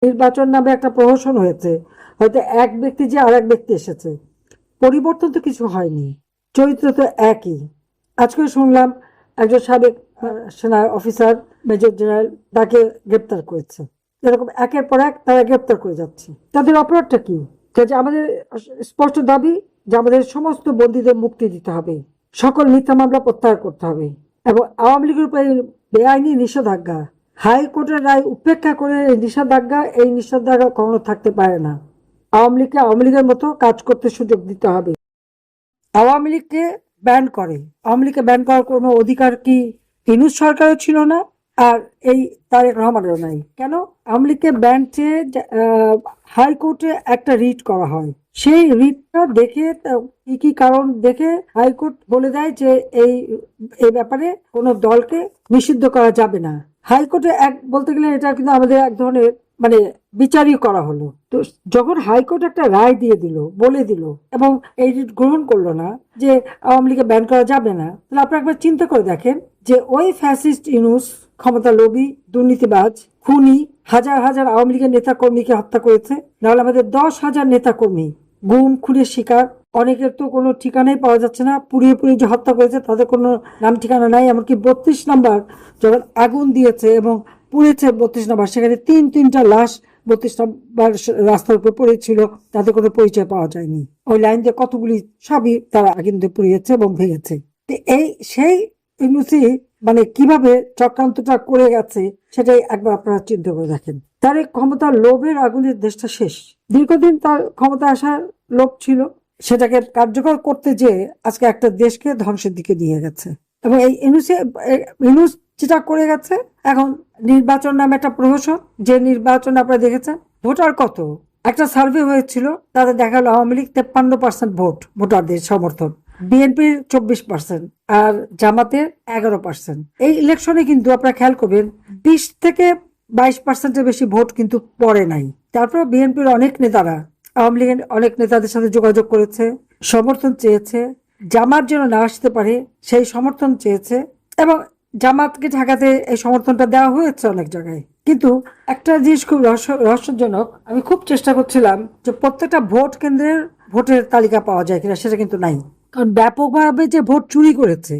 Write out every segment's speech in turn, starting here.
নির্বাচন নামে একটা প্রহসন হয়েছে, হয়তো এক ব্যক্তি যে আর এক ব্যক্তি এসেছে, পরিবর্তন তো কিছু হয়নি, চরিত্র তো একই। আজকে শুনলাম একজন সাবেক সেনা অফিসার মেজর জেনারেল তাকে গ্রেপ্তার করেছে। এরকম একের পর এক তারা গ্রেপ্তার করে যাচ্ছে। তাদের অপরাধটা কি? কাজে আমাদের স্পষ্ট দাবি যে আমাদের সমস্ত বন্দীদের মুক্তি দিতে হবে, সকল মিথ্যা মামলা প্রত্যাহার করতে হবে, এবং আওয়ামী লীগের উপরে বেআইনি নিষেধাজ্ঞা, হাইকোর্টের রায় উপেক্ষা করে এই নিষেধাজ্ঞা কখনো থাকতে পারে না। আওয়ামী লীগকে আওয়ামী লীগের মতো কাজ করতে সুযোগ দিতে হবে। আওয়ামী লীগকে ব্যান করে, আওয়ামী লীগকে ব্যান করার কোনো অধিকার কি ইউনূস সরকারও ছিল না, আর এই তারেক রহমানেরও নাই। কেন? আওয়ামী লীগকে ব্যান চেয়ে হাইকোর্টে একটা রিট করা হয়, সেই রিটটা দেখে কি কি কারণ দেখে হাইকোর্ট বলে দেয় যে এই ব্যাপারে কোনো দলকে নিষিদ্ধ করা যাবে না। হাইকোর্টে এক বলতে গেলে এটা কিন্তু আমাদের এক ধরনের মানে বিচারই করা হলো। তো যখন হাইকোর্ট একটা রায় দিয়ে দিল, বলে দিল, এবং এই রিট গ্রহণ করলো না যে আওয়ামী লীগকে ব্যান করা যাবে না, তাহলে আপনারা একবার চিন্তা করে দেখেন যে ওই ফ্যাসিস্ট ইউনূস ক্ষমতা লোভী, দুর্নীতিবাজ, খুনি হাজার হাজার আওয়ামী লীগের নেতা কর্মীকে হত্যা করেছে, নাহলে আমাদের 10,000 নেতা কর্মী গুম খুনের শিকার, অনেকের তো কোনো ঠিকানাই পাওয়া যাচ্ছে না, পুড়িয়ে পুড়িয়ে যে হত্যা করেছে তাদের কোনো নাম ঠিকানা নাই। এমনকি 32 নম্বর যখন আগুন দিয়েছে এবং পুড়েছে 32 নম্বর, সেখানে তিনটা লাশ 32 নম্বর রাস্তার উপর পড়েছিল, তাদের কোনো পরিচয় পাওয়া যায়নি। ওই লাইন দিয়ে কতগুলি সবই তারা আগুন দিয়ে পুড়িয়েছে এবং ভেঙেছে। সেই ইউনুসি মানে কিভাবে চক্রান্তটা করে গেছে সেটাই একবার আপনারা চিন্তা করে দেখেন। তার এই ক্ষমতার লোভের আগুনে দেশটা শেষ। দীর্ঘদিন তার ক্ষমতা আসার লোভ ছিল, সেটাকে কার্যকর করতে যেয়ে আজকে একটা দেশকে ধ্বংসের দিকে নিয়ে গেছে। এবং এই ইউনূস যেটা করে গেছে, এখন নির্বাচন নামে একটা প্রহসন, যে নির্বাচন আপনারা দেখেছেন, ভোটার কত? একটা সার্ভে হয়েছিল, তাদের দেখালো আওয়ামী লীগ 53% ভোটারদের সমর্থন, বিএনপির 24% আর জামাতের 11%। এই ইলেকশনে কিন্তু আপনারা খেয়াল করবেন 20 থেকে 22%-এর বেশি ভোট কিন্তু পড়ে নাই। তারপর বিএনপির অনেক নেতারা আওয়ামী লীগের অনেক নেতাদের সাথে যোগাযোগ করেছে, সমর্থন চেয়েছে, জামাত যেন না আসতে পারে সেই সমর্থন চেয়েছে, এবং জামাতকে ঠেকাতে এই সমর্থনটা দেওয়া হয়েছে অনেক জায়গায়। কিন্তু একটা জিনিস খুব রহস্যজনক, আমি খুব চেষ্টা করছিলাম যে প্রত্যেকটা ভোট কেন্দ্রের ভোটের তালিকা পাওয়া যায় কিনা, সেটা কিন্তু নাই। কারণ ব্যাপকভাবে যে ভোট চুরি করেছে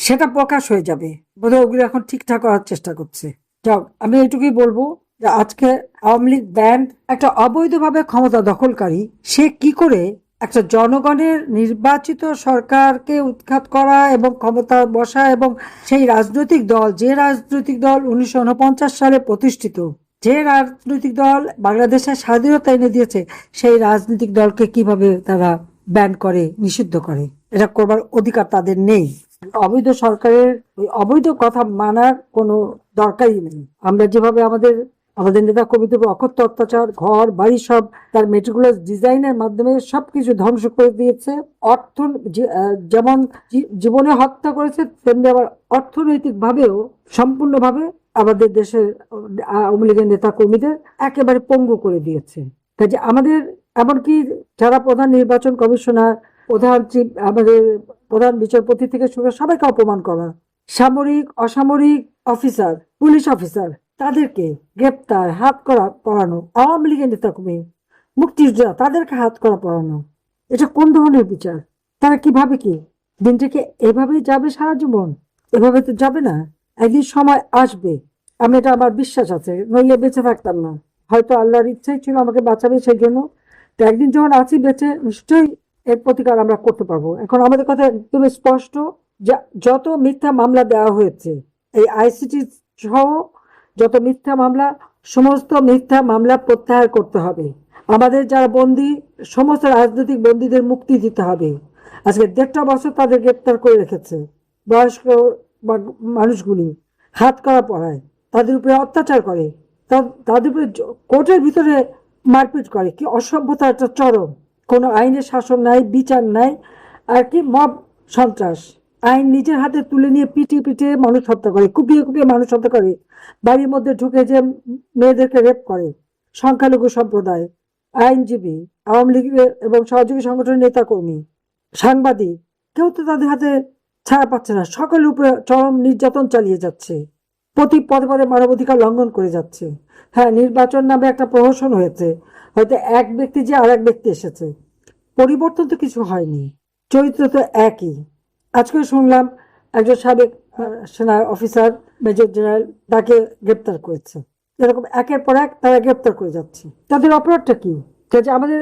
সেটা প্রকাশ হয়ে যাবে, বোধহয় ওগুলো এখন ঠিকঠাক করার চেষ্টা করছে। যাক, আমি এইটুকুই বলবো যে আজকে আওয়ামী লীগ ব্যান্ড একটা অবৈধভাবে ক্ষমতা দখলকারী, সে কি করে একটা জনগণের নির্বাচিত সরকারকে উৎখাত করা এবং ক্ষমতা বসা, এবং সেই রাজনৈতিক দল, যে রাজনৈতিক দল 1949 সালে প্রতিষ্ঠিত, যে রাজনৈতিক দল বাংলাদেশের স্বাধীনতা এনে দিয়েছে, সেই রাজনৈতিক দলকে কিভাবে তারা ব্যান করে, নিষিদ্ধ করে, এটা করবার অধিকার তাদের নেই। অবৈধ সরকারের ওই অবৈধ কথা মানার কোনো দরকারই নেই। আমরা যেভাবে আমাদের নেতা কর্মীদের উপর অকথ্য অত্যাচার, ঘর বাড়ি সব তার মেটিকুলাস ডিজাইনের মাধ্যমে সবকিছু ধ্বংস করে দিয়েছে, অর্থ যেমন জীবনে হত্যা করেছে, তেমনি আবার অর্থনৈতিক ভাবেও সম্পূর্ণভাবে আমাদের দেশের আওয়ামী লীগের নেতা কর্মীদের একেবারে পঙ্গু করে দিয়েছে। কাজে আমাদের, এমনকি যারা প্রধান নির্বাচন কমিশনার, আমাদের প্রধান বিচারপতি থেকে শুরু সবাইকে অপমান করা, সামরিক অসামরিক অফিসার, পুলিশ অফিসার, তাদেরকে গ্রেপ্তার, হাত করা পড়ানো, আওয়ামী লীগের নেতা কর্মী, মুক্তিযোদ্ধা, তাদেরকে হাত করা পড়ানো, এটা কোন ধরনের বিচার? তারা কিভাবে কি দিনটা কি এভাবেই যাবে সারা জীবন? এভাবে তো যাবে না, একদিন সময় আসবে, আমি এটা আমার বিশ্বাস আছে, নইলে বেঁচে থাকতাম না। হয়তো আল্লাহর ইচ্ছাই ছিল আমাকে বাঁচাবে, সেই জন্য। তো একদিন যখন আছি বেঁচে, নিশ্চয়ই এর প্রতিকার আমরা করতে পারবো। এখন আমাদের কথা একদম স্পষ্ট, যত মিথ্যা মামলা দেওয়া হয়েছে, এই আইসিটি সহ যত মিথ্যা মামলা, সমস্ত মিথ্যা মামলা প্রত্যাহার করতে হবে। আমাদের যারা বন্দী, সমস্ত রাজনৈতিক বন্দীদের মুক্তি দিতে হবে। আজকে 1.5 বছর তাদের গ্রেপ্তার করে রেখেছে, বয়স্ক মানুষগুলি হাত করা পড়ায়, তাদের উপরে অত্যাচার করে, তাদের উপরে কোর্টের ভিতরে মারপিট করে। কি অসভ্যতা, একটা চরম। কোনো আইনের শাসন নাই, বিচার নাই, আর কি মব সন্ত্রাস। আইন নিজের হাতে তুলে নিয়ে পিটিয়ে পিটিয়ে মানুষ হত্যা করে, কুপিয়ে কুপিয়ে মানুষ হত্যা করে, বাড়ির মধ্যে ঢুকে যে মেয়েদেরকে রেপ করে। সংখ্যালঘু সম্প্রদায়, আইনজীবী, আওয়ামী লীগের এবং সহযোগী সংগঠনের নেতাকর্মী, সাংবাদিক, কেউ তো তাদের হাতে ছাড়া পাচ্ছে না। সকলের উপরে চরম নির্যাতন চালিয়ে যাচ্ছে, প্রতি পদে পদে মানবাধিকার লঙ্ঘন করে যাচ্ছে। হ্যাঁ, নির্বাচন নামে একটা প্রহসন হয়েছে, হয়তো এক ব্যক্তি যে আর এক ব্যক্তি এসেছে, পরিবর্তন তো কিছু হয়নি, চরিত্র তো একই। আজকে শুনলাম একজন সাবেক সেনা অফিসার মেজর জেনারেল তাকে গ্রেপ্তার করেছে। এরকম একের পর এক তারা গ্রেপ্তার করে যাচ্ছে। তাদের অপরাধটা কি? কাজে আমাদের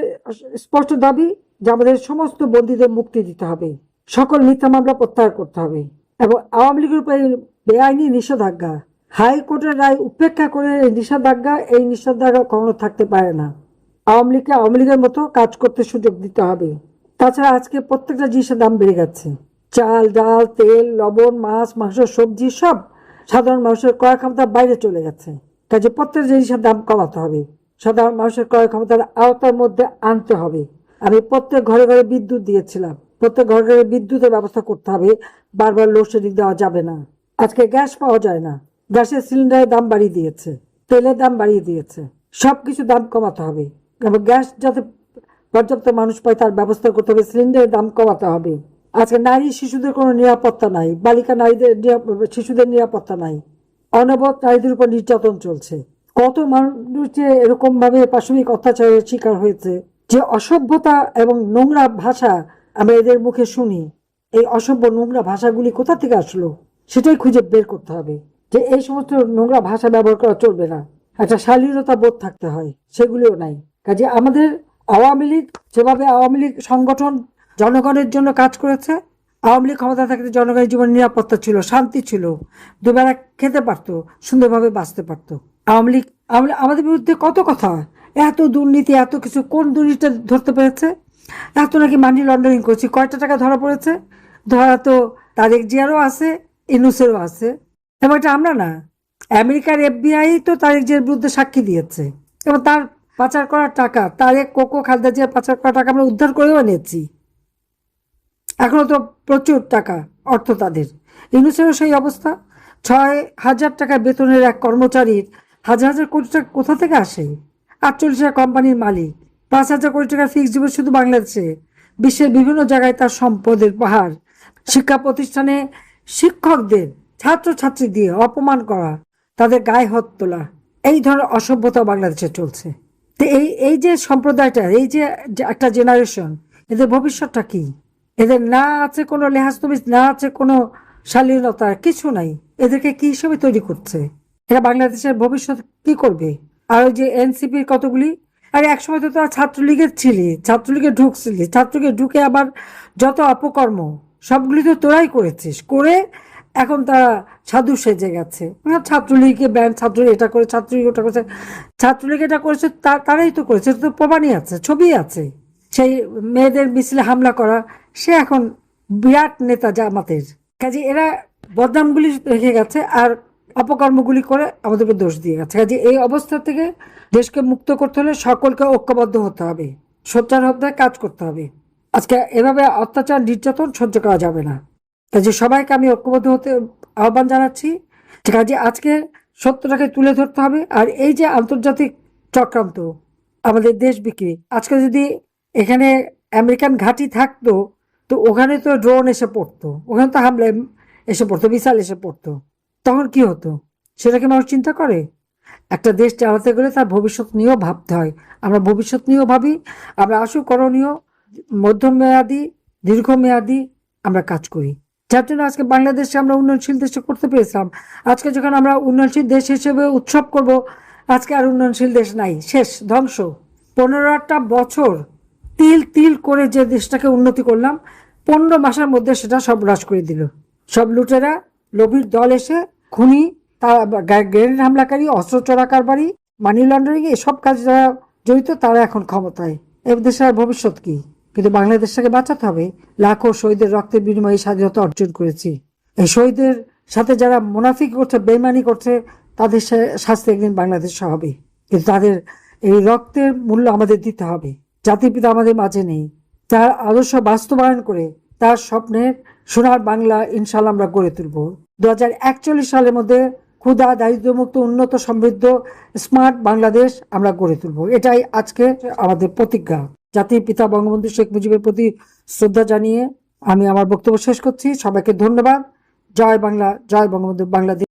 স্পষ্ট দাবি যে আমাদের সমস্ত বন্দীদের মুক্তি দিতে হবে, সকল মিথ্যা মামলা প্রত্যাহার করতে হবে, এবং আওয়ামী লীগের উপরে বেআইনি নিষেধাজ্ঞা, হাইকোর্টের রায় উপেক্ষা করে এই নিষেধাজ্ঞা কখনো থাকতে পারে না। আওয়ামী লীগকে আওয়ামী লীগের মতো কাজ করতে সুযোগ দিতে হবে। তাছাড়া আজকে প্রত্যেকটা জিনিসের দাম বেড়ে গেছে, চাল, ডাল, তেল, লবণ, মাছ, মাংস, সবজি সব সাধারণ মানুষের ক্রয় ক্ষমতার বাইরে চলে গেছে। কাজে প্রত্যেক জিনিসের দাম কমাতে হবে, সাধারণ মানুষের ক্রয় ক্ষমতার আওতার মধ্যে আনতে হবে। আমি প্রত্যেক ঘরে ঘরে বিদ্যুৎ দিয়েছিলাম, প্রত্যেক ঘরে ঘরে বিদ্যুতের ব্যবস্থা করতে হবে, বারবার লোডশেডিং দেওয়া যাবে না। আজকে গ্যাস পাওয়া যায় না, গ্যাসের সিলিন্ডারের দাম বাড়িয়ে দিয়েছে, তেলের দাম বাড়িয়ে দিয়েছে, সবকিছু দাম কমাতে হবে এবং গ্যাস যাতে পর্যাপ্ত মানুষ পায় তার ব্যবস্থা করতে হবে, সিলিন্ডারের দাম কমাতে হবে। আজকে নারী শিশুদের কোনো নিরাপত্তা নাই, বালিকা নারীদের শিশুদের নিরাপত্তা নাই, অনবরত নারীদের উপর নির্যাতন চলছে। কত মানুষ যে এরকম ভাবে পাশবিক অত্যাচারের শিকার হয়েছে, যে অসভ্যতা এবং নোংরা ভাষা আমরা এদের মুখে শুনি, এই অসভ্য নোংরা ভাষাগুলি কোথা থেকে আসলো সেটাই খুঁজে বের করতে হবে। যে এই সমস্ত নোংরা ভাষা ব্যবহার করা চলবে না, একটা শালীনতা বোধ থাকতে হয়, সেগুলিও নাই। কাজে আমাদের আওয়ামী লীগ যেভাবে আওয়ামী লীগ সংগঠন জনগণের জন্য কাজ করেছে, আওয়ামী লীগ ক্ষমতা থাকতে জনগণের জীবনে নিরাপত্তা ছিল, শান্তি ছিল, দুবেলা খেতে পারতো, সুন্দরভাবে বাঁচতে পারতো। আওয়ামী লীগ আমাদের বিরুদ্ধে কত কথা, এত দুর্নীতি, এত কিছু, কোন দুর্নীতিটা ধরতে পেরেছে? এত নাকি মানি লন্ডারিং করছি, কয়টা টাকা ধরা পড়েছে? ধরা তো তারেক জিয়ারও আছে, ইউনূসেরও আছে, এবং এটা আমরা না, আমেরিকার FBI তো তারেক জিয়ার বিরুদ্ধে সাক্ষী দিয়েছে, এবং তার পাচার করা টাকা, তারেক কোকো খালেদা জিয়ার পাচার করা টাকা আমরা উদ্ধার করেও এনেছি, এখনো তো প্রচুর টাকা অর্থ তাদের। ইউনূসেরও সেই অবস্থা, 6,000 টাকা বেতনের এক কর্মচারীর হাজার হাজার কোটি টাকা কোথা থেকে আসে? 48টা কোম্পানির মালিক, 5,000 কোটি টাকার ফিক্সড ডিপোজিট শুধু বাংলাদেশে, বিশ্বের বিভিন্ন জায়গায় তার সম্পদের পাহাড়। শিক্ষা প্রতিষ্ঠানে শিক্ষকদের ছাত্রছাত্রী দিয়ে অপমান করা, তাদের গায়ে হাত তোলা, এই ধরনের অসভ্যতা বাংলাদেশে চলছে। তো এই যে সম্প্রদায়টা, এই যে একটা জেনারেশন, এদের ভবিষ্যৎটা কি? এদের না আছে কোনো লেহাজতমিজ, না আছে কোনো শালীনতা, কিছু নাই। এদেরকে কি হিসেবে তৈরি করছে? এরা বাংলাদেশের ভবিষ্যৎ কি করবে? আর ওই যে এনসিপির কতগুলি, আরে একসময় তো তারা ছাত্রলীগের ছিলি, ছাত্রলীগে ঢুকছিলি, ছাত্রলীগে ঢুকে আবার যত অপকর্ম সবগুলি তো তোরাই করেছিস, করে এখন তারা সাধু সেজে গেছে। ছাত্রলীগকে ব্যান্ড, ছাত্রলীগ এটা করে, ছাত্রলীগ ওটা করেছে, ছাত্রলীগ এটা করেছে, তারাই তো করেছে, তো প্রমাণই আছে, ছবি আছে। সেই মেয়েদের মিছিলে হামলা করা, সে এখন বিরাট নেতা জামাতের। কাজে এরা বদনামগুলি রেখে গেছে আর অপকর্মগুলি করে আমাদেরকে দোষ দিয়ে গেছে। কাজে এই অবস্থা থেকে দেশকে মুক্ত করতে হলে সকলকে ঐক্যবদ্ধ হতে হবে, সোচ্চার হতে কাজ করতে হবে। আজকে এভাবে অত্যাচার নির্যাতন সহ্য করা যাবে না। কাজে সবাইকে আমি ঐক্যবদ্ধ হতে আহ্বান জানাচ্ছি। কাজে আজকে সত্যটাকে তুলে ধরতে হবে। আর এই যে আন্তর্জাতিক চক্রান্ত, আমাদের দেশ বিক্রি, আজকে যদি এখানে আমেরিকান ঘাঁটি থাকতো, তো ওখানে তো ড্রোন এসে পড়তো, ওখানে তো হামলা এসে পড়তো, মিসাইল এসে পড়তো, তখন কি হতো? সেটাকে মানুষ চিন্তা করে? একটা দেশ চালাতে গেলে তার ভবিষ্যৎ নিয়েও ভাবতে হয়। আমরা ভবিষ্যৎ নিয়েও ভাবি, আমরা আশু করণীয়, মধ্যমেয়াদী, দীর্ঘমেয়াদী আমরা কাজ করি। যার জন্য আজকে বাংলাদেশে আমরা উন্নয়নশীল দেশে করতে পেরেছিলাম। আজকে যখন আমরা উন্নয়নশীল দেশ হিসেবে উৎসব করব, আজকে আর উন্নয়নশীল দেশ নাই, শেষ, ধ্বংস। 15টা বছর তিল তিল করে যে দেশটাকে উন্নতি করলাম, 15 মাসের মধ্যে সেটা সব হ্রাস করে দিল। সব লুটেরা, লোভীর দল এসে খুনি, গ্রেনেড হামলাকারী, অস্ত্র চোরাকারবারি, মানি লন্ডারিং, এসব কাজ যারা জড়িত তারা এখন ক্ষমতায়। এ দেশের ভবিষ্যৎ কি? কিন্তু বাংলাদেশটাকে বাঁচাতে হবে। লাখো শহীদের রক্তের বিনিময়ে স্বাধীনতা অর্জন করেছি। এই শহীদের সাথে যারা মুনাফিক করছে, বেইমানি করছে, তাদের শাস্তি একদিন বাংলাদেশে হবে। কিন্তু তাদের এই রক্তের মূল্য আমাদের দিতে হবে। জাতির পিতা আমাদের মাঝে নেই, তার আদর্শ বাস্তবায়ন করে তার স্বপ্নের সোনার বাংলা ইনশাল্লাহ আমরা গড়ে তুলব। 2041 সালের মধ্যে ক্ষুধা, দারিদ্র্যমুক্ত, উন্নত, সমৃদ্ধ, স্মার্ট বাংলাদেশ আমরা গড়ে তুলব। এটাই আজকে আমাদের প্রতিজ্ঞা। জাতির পিতা বঙ্গবন্ধু শেখ মুজিবের প্রতি শ্রদ্ধা জানিয়ে আমি আমার বক্তব্য শেষ করছি। সবাইকে ধন্যবাদ। জয় বাংলা, জয় বঙ্গবন্ধু, বাংলাদেশ।